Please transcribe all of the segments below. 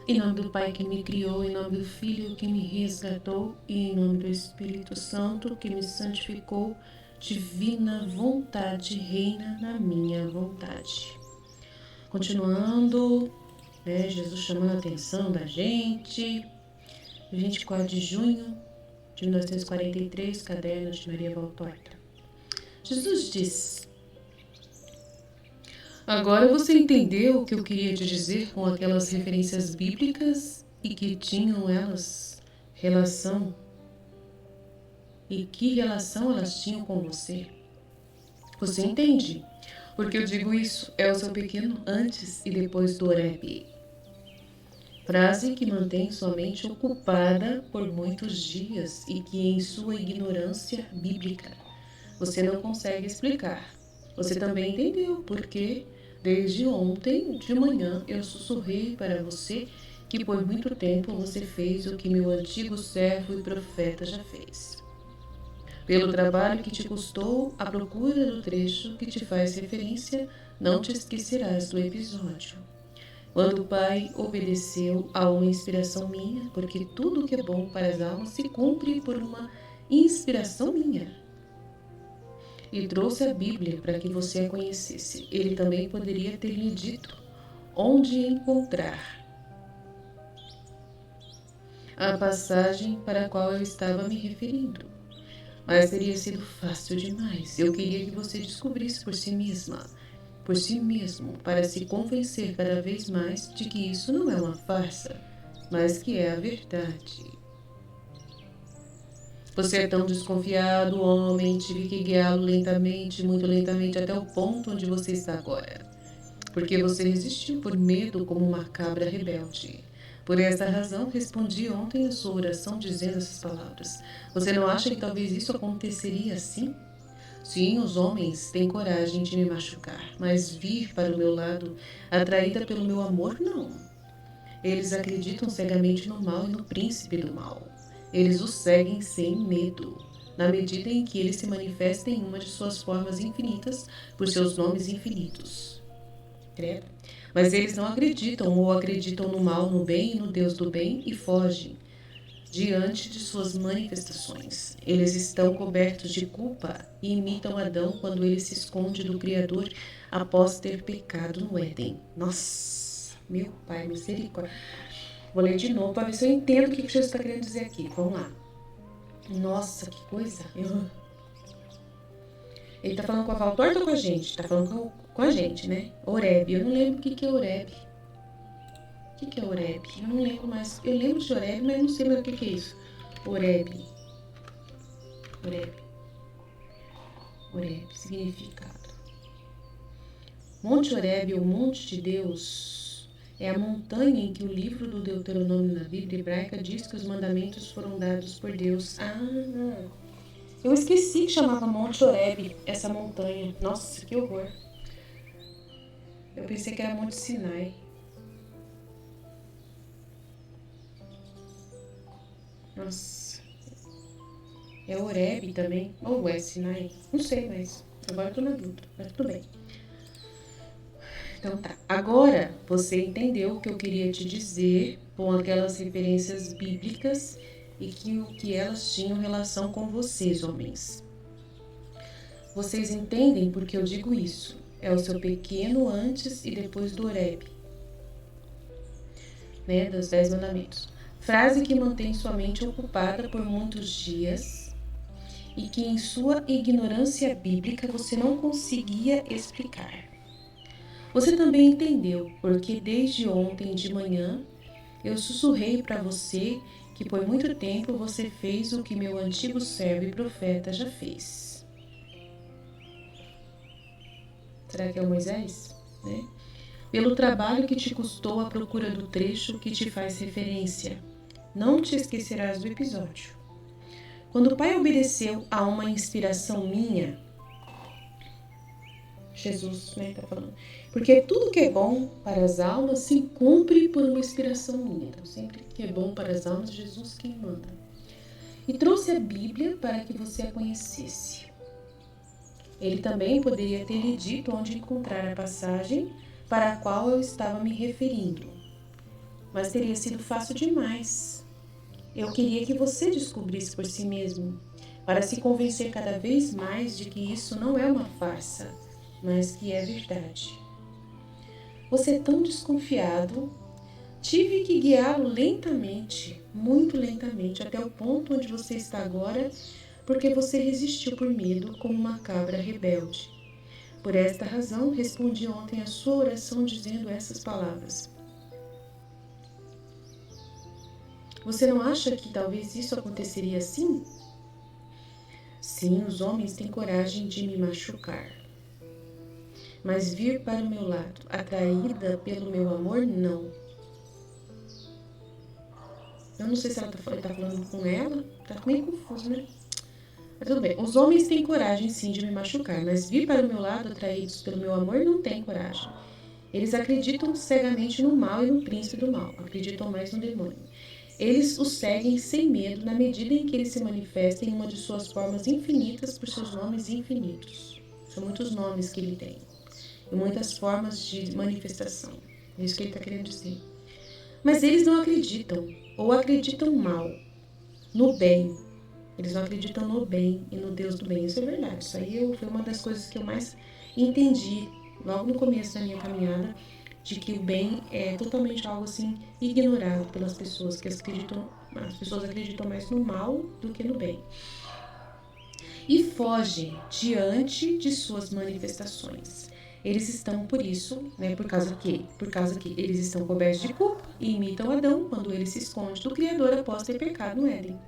Em nome do Pai que me criou, em nome do Filho que me resgatou e em nome do Espírito Santo que me santificou, divina vontade reina na minha vontade. Continuando, Jesus chamando a atenção da gente. 24 de junho de 1943, caderno de Maria Valtorta. Jesus diz: agora você entendeu o que eu queria te dizer com aquelas referências bíblicas e que tinham elas relação? E que relação elas tinham com você? Você entende? Porque eu digo isso, é o seu pequeno antes e depois do Horebe. Frase que mantém sua mente ocupada por muitos dias e que em sua ignorância bíblica você não consegue explicar. Você também entendeu porque desde ontem de manhã eu sussurrei para você que por muito tempo você fez o que meu antigo servo e profeta já fez. Pelo trabalho que te custou, a procura do trecho que te faz referência, não te esquecerás do episódio. Quando o Pai obedeceu a uma inspiração minha, porque tudo que é bom para as almas se cumpre por uma inspiração minha. E trouxe a Bíblia para que você a conhecesse. Ele também poderia ter lhe dito onde encontrar a passagem para a qual eu estava me referindo. Mas teria sido fácil demais. Eu queria que você descobrisse por si mesma, por si mesmo, para se convencer cada vez mais de que isso não é uma farsa, mas que é a verdade. Você é tão desconfiado, homem, tive que guiá-lo lentamente, muito lentamente, até o ponto onde você está agora. Porque você resistiu por medo como uma cabra rebelde. Por essa razão, respondi ontem a sua oração dizendo essas palavras. Você não acha que talvez isso aconteceria assim? Sim, os homens têm coragem de me machucar, mas vir para o meu lado, atraída pelo meu amor, não. Eles acreditam cegamente no mal e no príncipe do mal. Eles o seguem sem medo, na medida em que ele se manifesta em uma de suas formas infinitas, por seus nomes infinitos. Credo. Mas eles não acreditam ou acreditam no mal, no bem e no Deus do bem e fogem diante de suas manifestações. Eles estão cobertos de culpa e imitam Adão quando ele se esconde do Criador após ter pecado no Éden. Nossa, meu Pai, misericórdia. Vou ler de novo para ver se eu entendo o que Jesus está querendo dizer aqui. Vamos lá. Nossa, que coisa. Ele está falando com a Valtorta ou com a gente? Está falando com a gente, né? Horebe. Eu não lembro o que é Horebe. O que é Horebe? Eu não lembro mais. Eu lembro de Horebe, mas não sei mais o que é isso. Horebe. Horebe, significado. Monte Horebe, o Monte de Deus, é a montanha em que o livro do Deuteronômio na Bíblia hebraica diz que os mandamentos foram dados por Deus. Eu esqueci que chamava Monte Horebe, essa montanha. Nossa, que horror. Eu pensei que era Monte Sinai. Nossa. É Horebe também? Ou é Sinai? Não sei, mas agora eu tô na dúvida. Mas tudo bem. Então tá. Agora você entendeu o que eu queria te dizer com aquelas referências bíblicas e que o que elas tinham relação com vocês, homens. Vocês entendem porque eu digo isso? É o seu pequeno antes e depois do Horebe, dos 10 mandamentos. Frase que mantém sua mente ocupada por muitos dias e que em sua ignorância bíblica você não conseguia explicar. Você também entendeu porque desde ontem de manhã eu sussurrei para você que por muito tempo você fez o que meu antigo servo e profeta já fez. Será que é o Moisés? Pelo trabalho que te custou a procura do trecho que te faz referência. Não te esquecerás do episódio. Quando o Pai obedeceu a uma inspiração minha, Jesus, tá falando, porque tudo que é bom para as almas se cumpre por uma inspiração minha. Então, sempre que é bom para as almas, Jesus quem manda. E trouxe a Bíblia para que você a conhecesse. Ele também poderia ter lhe dito onde encontrar a passagem para a qual eu estava me referindo. mas teria sido fácil demais. Eu queria que você descobrisse por si mesmo, para se convencer cada vez mais de que isso não é uma farsa, mas que é verdade. Você é tão desconfiado. Tive que guiá-lo lentamente, muito lentamente, até o ponto onde você está agora, porque você resistiu por medo como uma cabra rebelde. Por esta razão, respondi ontem a sua oração dizendo essas palavras. Você não acha que talvez isso aconteceria assim? Sim, os homens têm coragem de me machucar. Mas vir para o meu lado, atraída pelo meu amor, não. Eu não sei se ela tá falando com ela. Tá meio confuso, né? Mas tudo bem. Os homens têm coragem, sim, de me machucar, mas vir para o meu lado, atraídos pelo meu amor, não têm coragem. Eles acreditam cegamente no mal e no príncipe do mal. Acreditam mais no demônio. Eles o seguem sem medo na medida em que ele se manifesta em uma de suas formas infinitas por seus nomes infinitos. São muitos nomes que ele tem. E muitas formas de manifestação. É isso que ele está querendo dizer. Mas eles não acreditam, ou acreditam mal, no bem. Eles não acreditam no bem e no Deus do bem. Isso é verdade. Isso aí foi uma das coisas que eu mais entendi logo no começo da minha caminhada, de que o bem é totalmente algo assim ignorado pelas pessoas, que as pessoas acreditam mais no mal do que no bem. E fogem diante de suas manifestações. Eles estão por isso, né, por causa que eles estão cobertos de culpa e imitam Adão quando ele se esconde do Criador após ter pecado no Éden.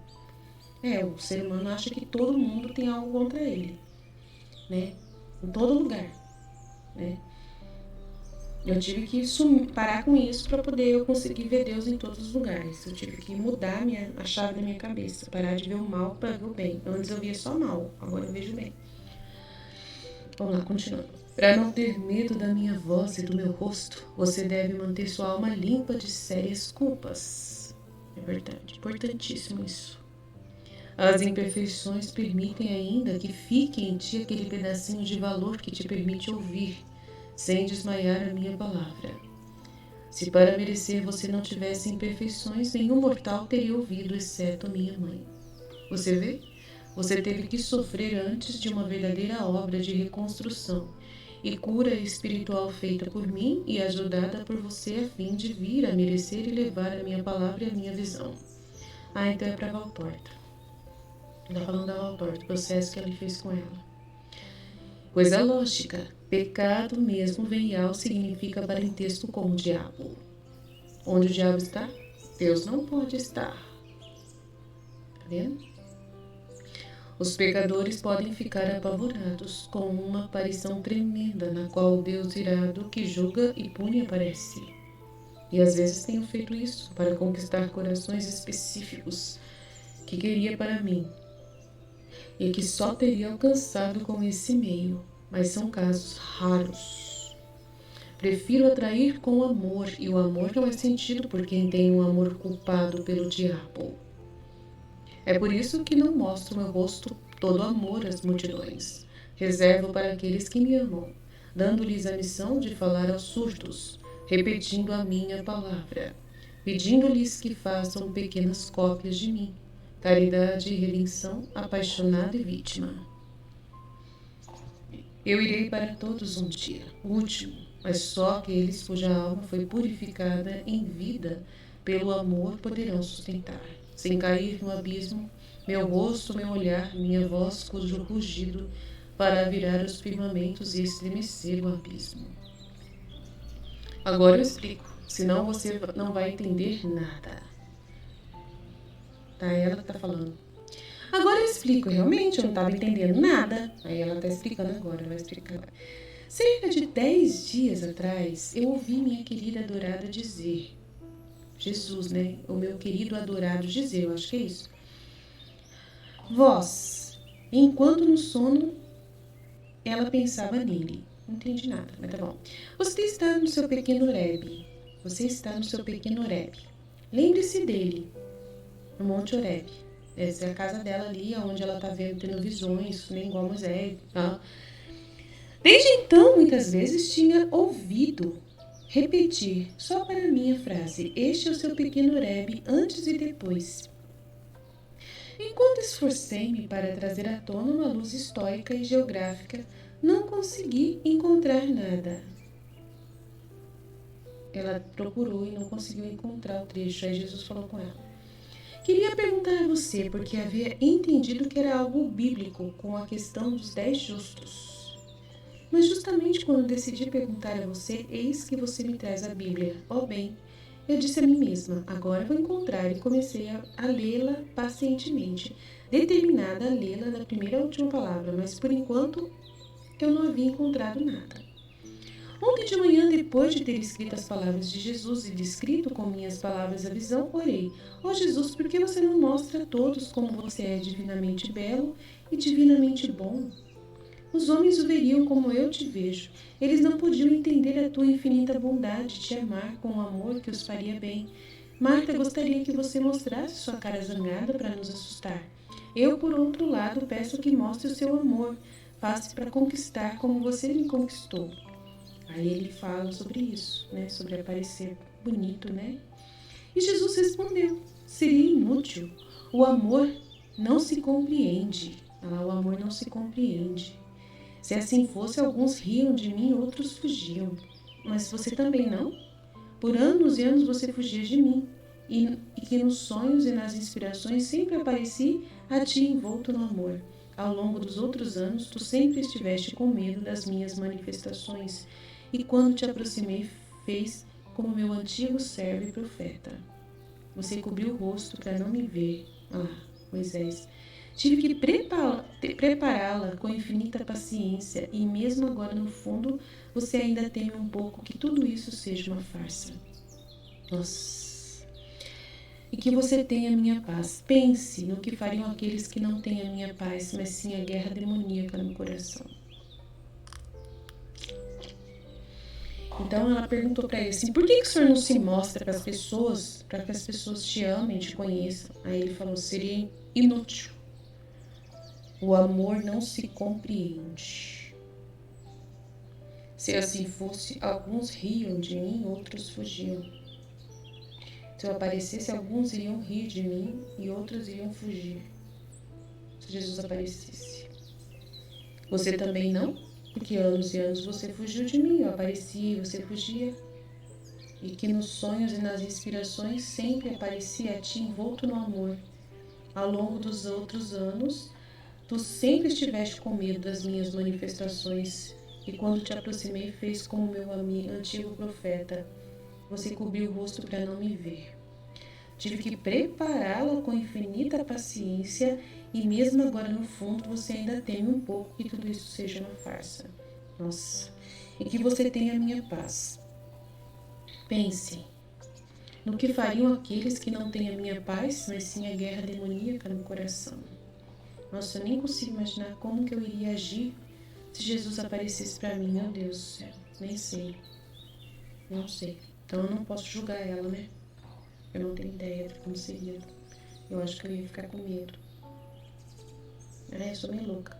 O ser humano acha que todo mundo tem algo contra ele, né? Em todo lugar, né? Eu tive que parar com isso para poder eu conseguir ver Deus em todos os lugares. Eu tive que mudar a chave da minha cabeça, parar de ver o mal para ver o bem. Antes eu via só mal, agora eu vejo bem. Vamos lá, continuando. Para não ter medo da minha voz e do meu rosto, você deve manter sua alma limpa de sérias culpas. É verdade, importantíssimo isso. As imperfeições permitem ainda que fique em ti aquele pedacinho de valor que te permite ouvir, sem desmaiar a minha palavra. Se para merecer você não tivesse imperfeições, nenhum mortal teria ouvido, exceto minha mãe. Você vê? Você teve que sofrer antes de uma verdadeira obra de reconstrução e cura espiritual feita por mim e ajudada por você a fim de vir a merecer e levar a minha palavra e a minha visão. Então é para Valporta. Está falando da Valporta, o processo que ele fez com ela. Coisa lógica. Pecado mesmo venial significa parentesco com o diabo. Onde o diabo está, Deus não pode estar. Tá vendo? Os pecadores podem ficar apavorados com uma aparição tremenda na qual o Deus irado que julga e pune aparece. E às vezes tenho feito isso para conquistar corações específicos que queria para mim e que só teria alcançado com esse meio, mas são casos raros. Prefiro atrair com amor, e o amor não é sentido por quem tem um amor culpado pelo diabo. É por isso que não mostro meu rosto todo amor às multidões. Reservo para aqueles que me amam, dando-lhes a missão de falar aos surdos, repetindo a minha palavra, pedindo-lhes que façam pequenas cópias de mim. Caridade e redenção, apaixonado e vítima. Eu irei para todos um dia, o último, mas só aqueles cuja alma foi purificada em vida pelo amor poderão sustentar, sem cair no abismo, meu rosto, meu olhar, minha voz, cujo rugido para virar os firmamentos e estremecer o abismo. Agora eu explico, senão você não vai entender nada. Ela que tá falando. Agora eu explico, realmente, eu não estava entendendo nada. Aí ela tá explicando agora, vai explicar agora. Cerca de 10 dias atrás, eu ouvi minha querida adorada dizer, Jesus, né? O meu querido adorado dizer, eu acho que é isso. Vós, enquanto no sono, ela pensava nele. Não entendi nada, mas tá bom. Você está no seu pequeno Horebe. Você está no seu pequeno Horebe. Lembre-se dele. No Monte Horebe. Essa é a casa dela ali, onde ela está tendo visões, nem igual Moisés. Tá? Desde então, muitas vezes tinha ouvido repetir, só para mim, a frase: este é o seu pequeno Horebe, antes e depois. Enquanto esforcei-me para trazer à tona uma luz histórica e geográfica, não consegui encontrar nada. Ela procurou e não conseguiu encontrar o trecho. Aí Jesus falou com ela: queria perguntar a você, porque havia entendido que era algo bíblico com a questão dos 10 justos. Mas justamente quando decidi perguntar a você, eis que você me traz a Bíblia. Ó bem, eu disse a mim mesma: agora vou encontrar, e comecei a lê-la pacientemente, determinada a lê-la da primeira à última palavra, mas por enquanto eu não havia encontrado nada. Ontem de manhã, depois de ter escrito as palavras de Jesus e descrito com minhas palavras a visão, orei: ó Jesus, por que você não mostra a todos como você é divinamente belo e divinamente bom? Os homens o veriam como eu te vejo. Eles não podiam entender a tua infinita bondade, te amar com um amor que os faria bem. Marta gostaria que você mostrasse sua cara zangada para nos assustar. Eu, por outro lado, peço que mostre o seu amor. Passe para conquistar como você me conquistou. Aí ele fala sobre isso, né? Sobre aparecer bonito, né? E Jesus respondeu: seria inútil. O amor não se compreende. O amor não se compreende. Se assim fosse, alguns riam de mim, outros fugiam. Mas você também não? Por anos e anos você fugia de mim, e que nos sonhos e nas inspirações sempre apareci a ti envolto no amor. Ao longo dos outros anos, tu sempre estiveste com medo das minhas manifestações, e quando te aproximei, fez como meu antigo servo e profeta. Você cobriu o rosto para não me ver. Moisés. Tive que prepará-la com infinita paciência, e mesmo agora no fundo, você ainda teme um pouco que tudo isso seja uma farsa. Nossa. E que você tenha a minha paz. Pense no que fariam aqueles que não têm a minha paz, mas sim a guerra demoníaca no coração. Então ela perguntou para ele assim: por que o senhor não se mostra para as pessoas, para que as pessoas te amem, te conheçam? Aí ele falou: seria inútil. O amor não se compreende. Se assim fosse, alguns riam de mim, outros fugiam. Se eu aparecesse, alguns iriam rir de mim e outros iriam fugir. Se Jesus aparecesse. Você também não? Porque anos e anos você fugiu de mim, eu aparecia e você fugia. E que nos sonhos e nas inspirações sempre aparecia a ti envolto no amor. Ao longo dos outros anos, tu sempre estiveste com medo das minhas manifestações, e quando te aproximei, fez como meu antigo profeta. Você cobriu o rosto para não me ver. Tive que prepará-la com infinita paciência, e mesmo agora no fundo você ainda teme um pouco que tudo isso seja uma farsa. Nossa, e que você tenha a minha paz. Pense no que fariam aqueles que não têm a minha paz, mas sim a guerra demoníaca no coração. Nossa, eu nem consigo imaginar como que eu iria agir se Jesus aparecesse para mim. Meu Deus do céu, nem sei. Não sei. Então eu não posso julgar ela, né? Eu não tenho ideia de como seria. Eu acho que eu ia ficar com medo. Eu sou bem louca.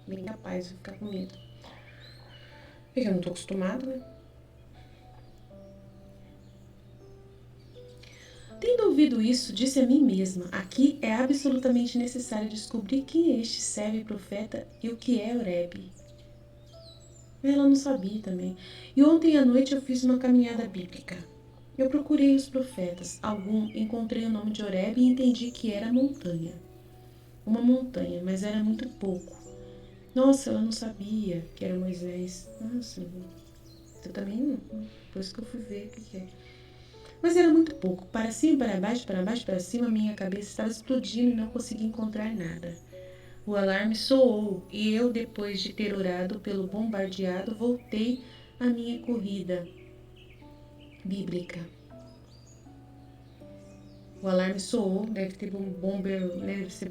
Bem capaz de ficar com medo. Porque eu não tô acostumada, né? Tendo ouvido isso, disse a mim mesma: aqui é absolutamente necessário descobrir quem é este servo e profeta e o que é Horebe. Ela não sabia também. E ontem à noite eu fiz uma caminhada bíblica. Eu procurei os profetas. Encontrei o nome de Horebe e entendi que era montanha. Uma montanha, mas era muito pouco. Nossa, ela não sabia que era Moisés. Nossa, eu também não. Por isso que eu fui ver o que é. Mas era muito pouco. Para cima, para baixo, para baixo, para cima, minha cabeça estava explodindo e não conseguia encontrar nada. O alarme soou e eu, depois de ter orado pelo bombardeado, voltei à minha corrida bíblica. O alarme soou, deve ter deve ser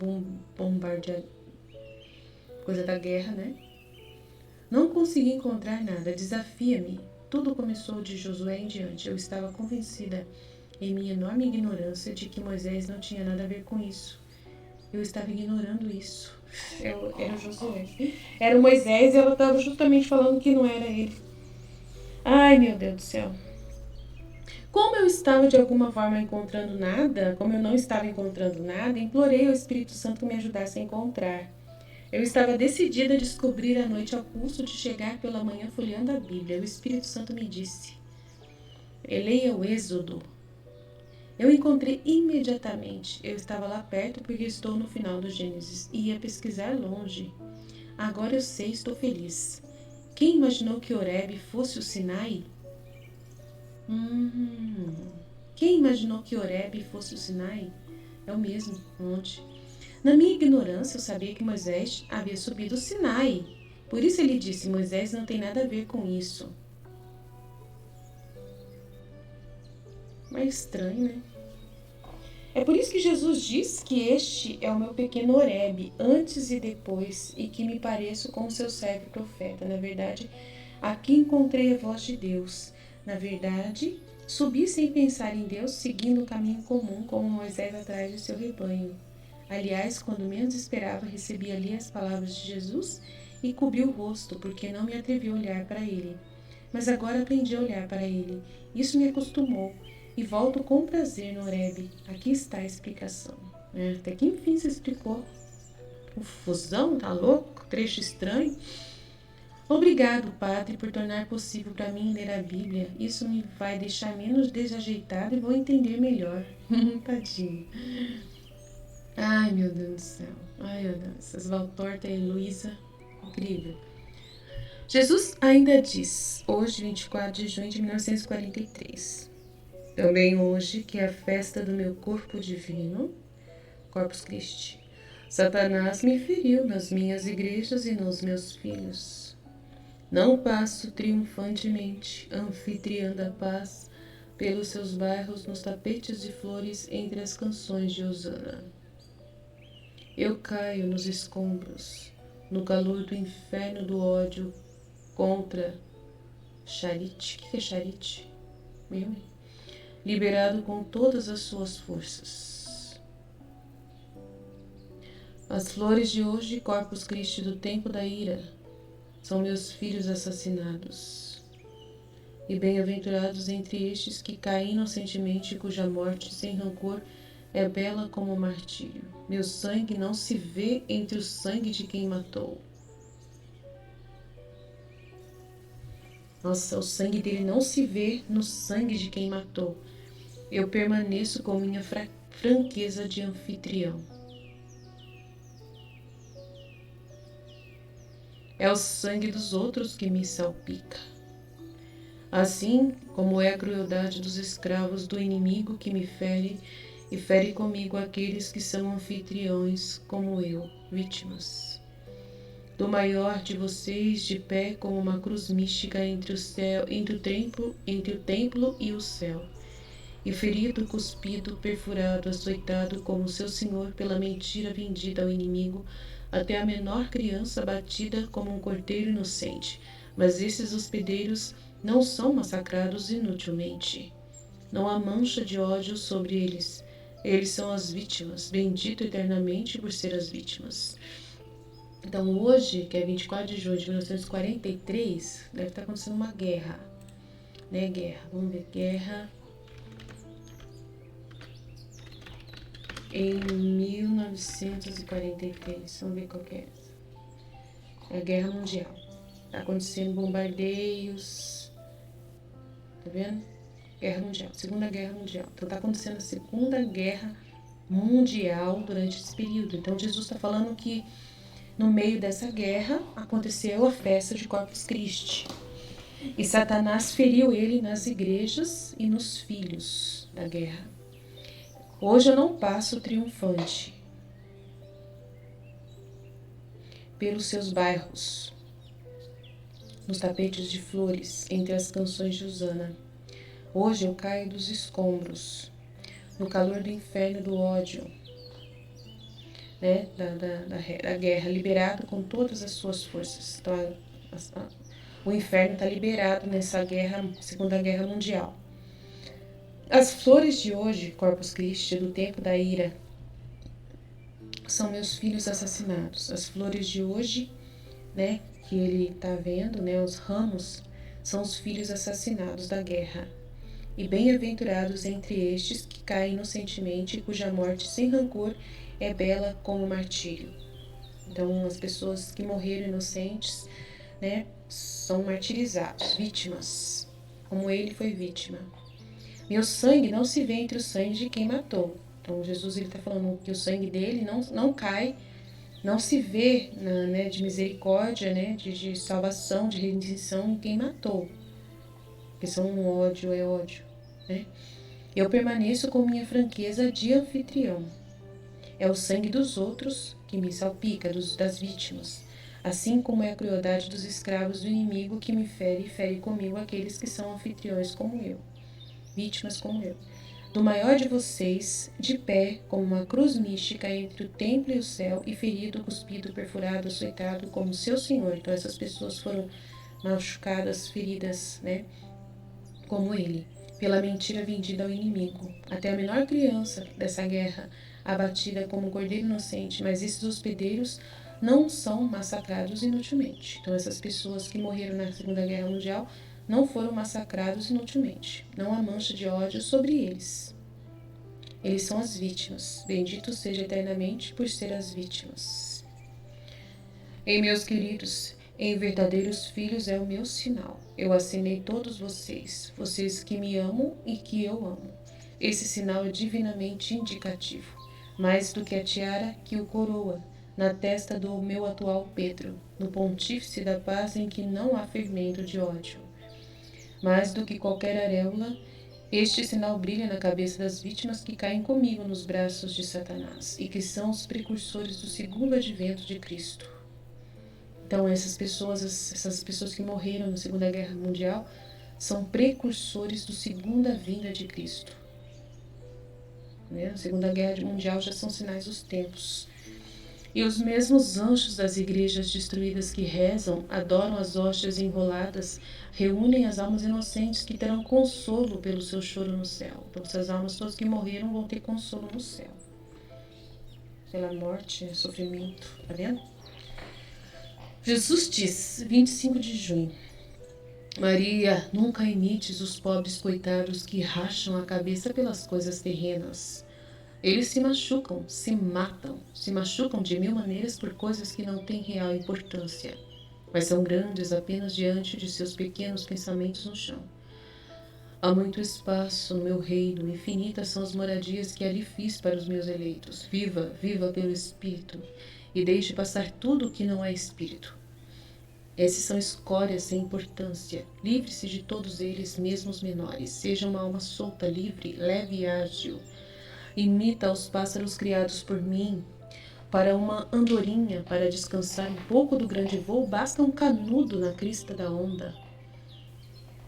bombardeado, coisa da guerra, né? Não consegui encontrar nada. Desafia-me. Tudo começou de Josué em diante. Eu estava convencida, em minha enorme ignorância, de que Moisés não tinha nada a ver com isso. Eu estava ignorando isso. Era Josué. Era o Moisés e ela estava justamente falando que não era ele. Ai, meu Deus do céu. Como eu estava de alguma forma encontrando nada, como eu não estava encontrando nada, implorei ao Espírito Santo que me ajudasse a encontrar. Eu estava decidida a descobrir a noite ao custo de chegar pela manhã folheando a Bíblia. O Espírito Santo me disse: leia o Êxodo. Eu encontrei imediatamente. Eu estava lá perto porque estou no final do Gênesis e ia pesquisar longe. Agora eu sei, estou feliz. Quem imaginou que Horebe fosse o Sinai? Quem imaginou que Horebe fosse o Sinai? É o mesmo monte. Na minha ignorância, eu sabia que Moisés havia subido o Sinai. Por isso ele disse: Moisés não tem nada a ver com isso. Mas estranho, né? É por isso que Jesus diz que este é o meu pequeno Horebe, antes e depois, e que me pareço com o seu servo profeta. Na verdade, aqui encontrei a voz de Deus. Na verdade, subi sem pensar em Deus, seguindo o caminho comum, como Moisés atrás de seu rebanho. Aliás, quando menos esperava, recebi ali as palavras de Jesus e cobri o rosto, porque não me atrevi a olhar para ele. Mas agora aprendi a olhar para ele. Isso me acostumou. E volto com prazer no Horebe. Aqui está a explicação. Até que enfim se explicou. Confusão, tá louco? Trecho estranho. Obrigado, Padre, por tornar possível para mim ler a Bíblia. Isso me vai deixar menos desajeitado e vou entender melhor. Tadinho. Ai, meu Deus do céu. Ai, meu Deus. Essas Valtorta e Luísa. Incrível. Jesus ainda diz, hoje, 24 de junho de 1943. Também hoje, que é a festa do meu corpo divino, Corpus Christi, Satanás me feriu nas minhas igrejas e nos meus filhos. Não passo triunfantemente, anfitriã da paz, pelos seus bairros nos tapetes de flores entre as canções de Osana. Eu caio nos escombros, no calor do inferno do ódio contra Charite. O que é Charite? Liberado com todas as suas forças. As flores de hoje, Corpus Christi do tempo da ira, são meus filhos assassinados. E bem-aventurados entre estes que caem inocentemente e cuja morte sem rancor é bela como o martírio. Meu sangue não se vê entre o sangue de quem matou. Nossa, o sangue dele não se vê no sangue de quem matou. Eu permaneço com minha franqueza de anfitrião. É o sangue dos outros que me salpica. Assim como é a crueldade dos escravos do inimigo que me fere e fere comigo aqueles que são anfitriões como eu, vítimas. Do maior de vocês, de pé como uma cruz mística entre o templo e o céu. E ferido, cuspido, perfurado, açoitado como seu senhor pela mentira vendida ao inimigo, até a menor criança batida como um cordeiro inocente. Mas esses hospedeiros não são massacrados inutilmente. Não há mancha de ódio sobre eles. Eles são as vítimas, bendito eternamente por ser as vítimas. Então hoje, que é 24 de junho de 1943, deve estar acontecendo uma guerra. Guerra, vamos ver, guerra... Em 1943, vamos ver qual que é essa. É a Guerra Mundial. Tá acontecendo bombardeios. Tá vendo? Guerra Mundial, Segunda Guerra Mundial. Então tá acontecendo a Segunda Guerra Mundial durante esse período. Então Jesus está falando que no meio dessa guerra aconteceu a festa de Corpus Christi. E Satanás feriu ele nas igrejas e nos filhos da guerra. Hoje eu não passo triunfante pelos seus bairros, nos tapetes de flores, entre as canções de Osana. Hoje eu caio dos escombros, no calor do inferno do ódio, da guerra, liberado com todas as suas forças. Então, o inferno está liberado nessa guerra, Segunda Guerra Mundial. As flores de hoje, Corpus Christi, do tempo da ira, são meus filhos assassinados. As flores de hoje, que ele está vendo, os ramos, são os filhos assassinados da guerra. E bem-aventurados entre estes que caem inocentemente e cuja morte sem rancor é bela como o martírio. Então, as pessoas que morreram inocentes, né, são martirizados, vítimas, como ele foi vítima. Meu sangue não se vê entre o sangue de quem matou. Então, Jesus está falando que o sangue dele não cai, não se vê né, de misericórdia, né, de salvação, de redenção em quem matou. Porque são ódio, é ódio. Né? Eu permaneço com minha franqueza de anfitrião. É o sangue dos outros que me salpica, das vítimas. Assim como é a crueldade dos escravos do inimigo que me fere e fere comigo aqueles que são anfitriões como eu, vítimas como eu. Do maior de vocês, de pé, como uma cruz mística entre o templo e o céu, e ferido, cuspido, perfurado, açoitado, como seu Senhor. Então essas pessoas foram machucadas, feridas, né? Como ele, pela mentira vendida ao inimigo. Até a menor criança dessa guerra, abatida como um cordeiro inocente, mas esses hospedeiros não são massacrados inutilmente. Então essas pessoas que morreram na Segunda Guerra Mundial não foram massacrados inutilmente. Não há mancha de ódio sobre eles. Eles são as vítimas. Bendito seja eternamente por ser as vítimas. Ei, meus queridos, em verdadeiros filhos é o meu sinal. Eu assinei todos vocês, vocês que me amam e que eu amo. Esse sinal é divinamente indicativo, mais do que a tiara que o coroa, na testa do meu atual Pedro, no pontífice da paz em que não há fermento de ódio. Mais do que qualquer auréola, este sinal brilha na cabeça das vítimas que caem comigo nos braços de Satanás e que são os precursores do segundo advento de Cristo. Então essas pessoas que morreram na Segunda Guerra Mundial são precursores da segunda vinda de Cristo. Né? A Segunda Guerra Mundial já são sinais dos tempos. E os mesmos anjos das igrejas destruídas que rezam, adoram as hóstias enroladas, reúnem as almas inocentes que terão consolo pelo seu choro no céu. Então essas almas todas que morreram vão ter consolo no céu. Pela morte, sofrimento, tá vendo? Jesus diz, 25 de junho, Maria, nunca imites os pobres coitados que racham a cabeça pelas coisas terrenas. Eles se machucam, se machucam de mil maneiras por coisas que não têm real importância, mas são grandes apenas diante de seus pequenos pensamentos no chão. Há muito espaço no meu reino, infinitas são as moradias que ali fiz para os meus eleitos. Viva, viva pelo Espírito, e deixe passar tudo o que não é Espírito. Esses são escórias sem importância. Livre-se de todos eles, mesmo os menores. Seja uma alma solta, livre, leve e ágil. Imita os pássaros criados por mim. Para uma andorinha, para descansar um pouco do grande voo, basta um canudo na crista da onda.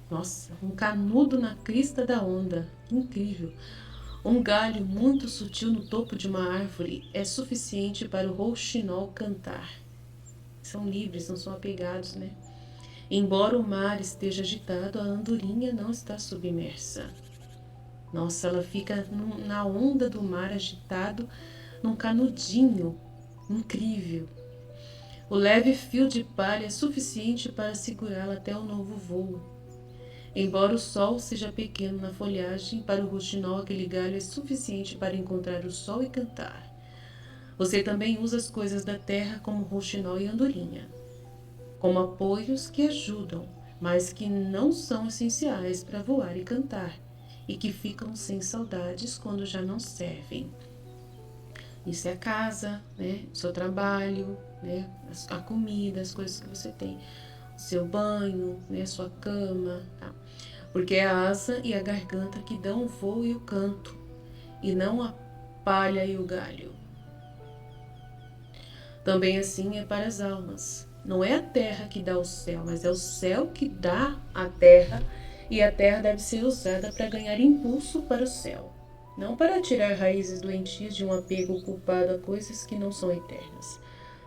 Nossa, um canudo na crista da onda. Incrível. Um galho muito sutil no topo de uma árvore é suficiente para o rouxinol cantar. São livres, não são apegados, né? Embora o mar esteja agitado, a andorinha não está submersa. Nossa, ela fica na onda do mar agitado, num canudinho incrível. O leve fio de palha é suficiente para segurá-la até o novo voo. Embora o sol seja pequeno na folhagem, para o rouxinol aquele galho é suficiente para encontrar o sol e cantar. Você também usa as coisas da terra como rouxinol e andorinha, como apoios que ajudam, mas que não são essenciais para voar e cantar, e que ficam sem saudades quando já não servem. Isso é a casa, né? O seu trabalho, né? A comida, as coisas que você tem, o seu banho, né? Sua cama, tá? Porque é a asa e a garganta que dão o voo e o canto, e não a palha e o galho. Também assim é para as almas. Não é a terra que dá o céu, mas é o céu que dá a terra, e a terra deve ser usada para ganhar impulso para o céu, não para tirar raízes doentias de um apego culpado a coisas que não são eternas.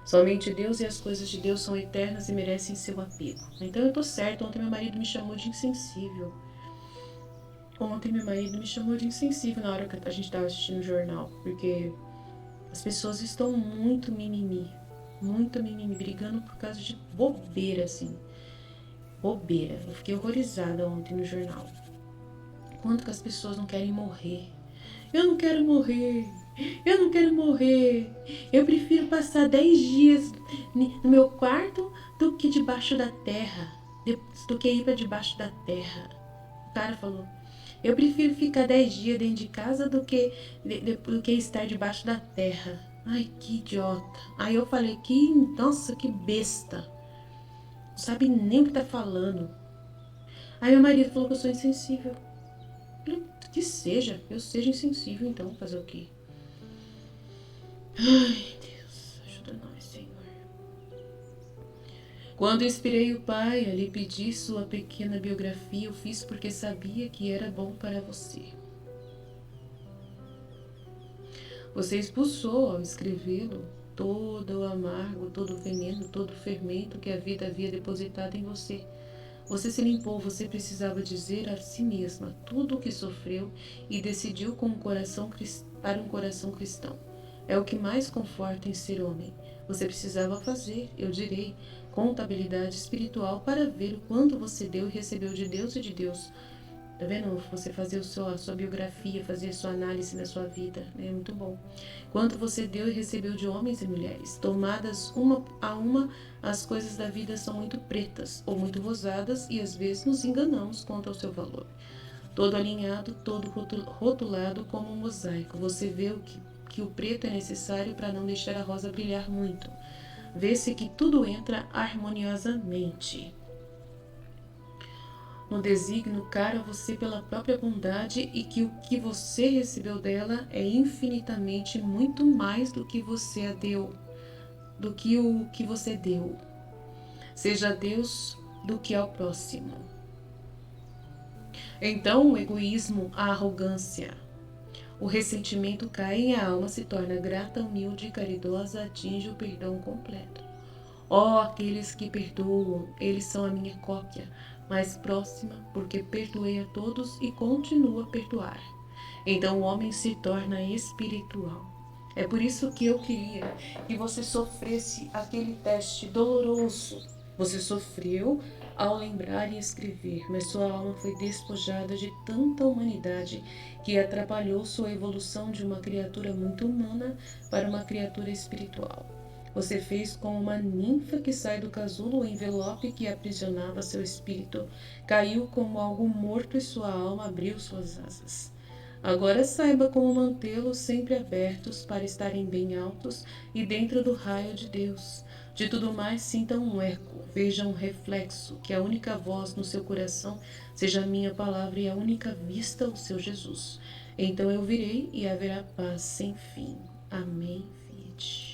Somente Deus e as coisas de Deus são eternas e merecem seu apego. Então eu tô certo. Ontem meu marido me chamou de insensível. Na hora que a gente estava assistindo o jornal, porque as pessoas estão muito mimimi, brigando por causa de bobeira, assim. Bobeira. Eu fiquei horrorizada ontem no jornal. Quanto que as pessoas não querem morrer. Eu não quero morrer. Eu não quero morrer. Eu prefiro passar 10 dias no meu quarto do que debaixo da terra. Do que ir para debaixo da terra. O cara falou. Eu prefiro ficar 10 dias dentro de casa do que estar debaixo da terra. Ai, que idiota. Aí eu falei, nossa, que besta. Não sabe nem o que tá falando. Aí meu marido falou que eu sou insensível. Eu falei, que seja, eu seja insensível então, fazer o quê? Ai, Deus, ajuda nós, Senhor. Quando inspirei o Pai a lhe pedir sua pequena biografia, eu fiz porque sabia que era bom para você. Você expulsou ao escrevê-lo todo o amargo, todo o veneno, todo o fermento que a vida havia depositado em você. Você se limpou, você precisava dizer a si mesma tudo o que sofreu e decidiu com para um coração cristão. É o que mais conforta em ser homem. Você precisava fazer, eu direi, contabilidade espiritual para ver o quanto você deu e recebeu de Deus e de Deus. Tá vendo? Você fazer a sua biografia, fazer a sua análise da sua vida. É muito bom. Quanto você deu e recebeu de homens e mulheres. Tomadas uma a uma, as coisas da vida são muito pretas ou muito rosadas e às vezes nos enganamos quanto ao seu valor. Todo alinhado, todo rotulado como um mosaico. Você vê que o preto é necessário para não deixar a rosa brilhar muito. Vê-se que tudo entra harmoniosamente. No desígnio cara a você pela própria bondade e que o que você recebeu dela é infinitamente muito mais do que você a deu, do que o que você deu. Seja a Deus do que ao próximo. Então o egoísmo, a arrogância, o ressentimento caem e a alma se torna grata, humilde e caridosa, atinge o perdão completo. Ó, aqueles que perdoam, eles são a minha cópia mais próxima, porque perdoei a todos e continuo a perdoar. Então o homem se torna espiritual. É por isso que eu queria que você sofresse aquele teste doloroso. Você sofreu ao lembrar e escrever, mas sua alma foi despojada de tanta humanidade que atrapalhou sua evolução de uma criatura muito humana para uma criatura espiritual. Você fez como uma ninfa que sai do casulo, o envelope que aprisionava seu espírito caiu como algo morto e sua alma abriu suas asas. Agora saiba como mantê-los sempre abertos para estarem bem altos e dentro do raio de Deus. De tudo mais, sinta um eco, veja um reflexo, que a única voz no seu coração seja a minha palavra e a única vista o seu Jesus. Então eu virei e haverá paz sem fim. Amém, Vide.